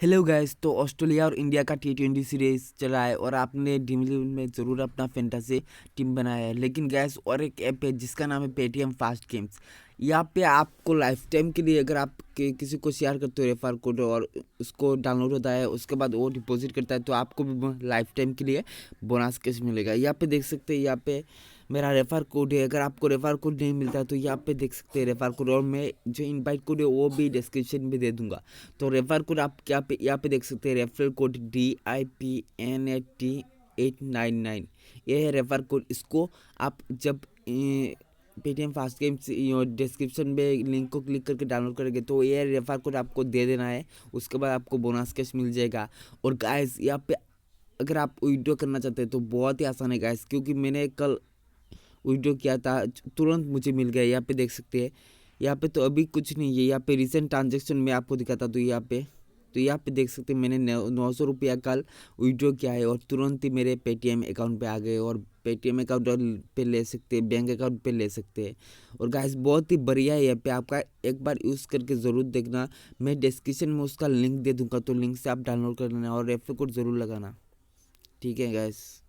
Hello guys, तो Australia और India का T20 सीरीज चला है और आपने ड्रीम इलेवन में ज़रूर अपना फैंटेसी टीम बनाया है। लेकिन गैस और एक ऐप है जिसका नाम है पेटीएम फास्ट गेम्स। यहाँ पे आपको लाइफ टाइम के लिए अगर आप किसी को शेयर करते हो रेफर कोड और उसको डाउनलोड होता है, उसके बाद वो डिपॉजिट करता है, तो आपको भी लाइफ टाइम के लिए बोनस कैश मिलेगा। यहाँ पे देख सकते हैं, यहाँ पे मेरा रेफर कोड है। अगर आपको रेफर कोड नहीं मिलता है तो यहाँ पे देख सकते हैं रेफर कोड, और मैं जो इनवाइट कोड है वो भी डिस्क्रिप्शन में दे दूंगा। तो रेफर कोड आप क्या पे यहाँ पे देख सकते हैं, रेफरल कोड DIPNAT899। ये है रेफर कोड। इसको आप जब पेटीएम फास्ट गेम्स डिस्क्रिप्शन में लिंक को क्लिक करके डाउनलोड करेंगे तो ये रेफर कोड आपको दे देना है। उसके बाद आपको बोनस कैश मिल जाएगा। और गाइस, यहाँ पे अगर आप विड्रॉ करना चाहते हैं तो बहुत ही आसान है गाइस, क्योंकि मैंने कल विड्रॉ किया था, तुरंत मुझे मिल गया। यहाँ पे देख सकते हैं, यहाँ पे तो अभी कुछ नहीं है। यहाँ पे रिसेंट ट्रांजेक्शन में आपको दिखाता तो यहाँ पे देख सकते हैं मैंने 900 रुपया कल विड्रॉ किया है और तुरंत ही मेरे पेटीएम अकाउंट पे आ गए। और पेटीएम अकाउंट पे ले सकते हैं, बैंक अकाउंट पे ले सकते हैं। और गाइस बहुत ही बढ़िया है। यहाँ पे आपका एक बार यूज़ करके ज़रूर देखना। मैं डिस्क्रिप्शन में उसका लिंक दे दूँगा, तो लिंक से आप डाउनलोड कर लेना और रेफर कोड ज़रूर लगाना। ठीक है गाइस।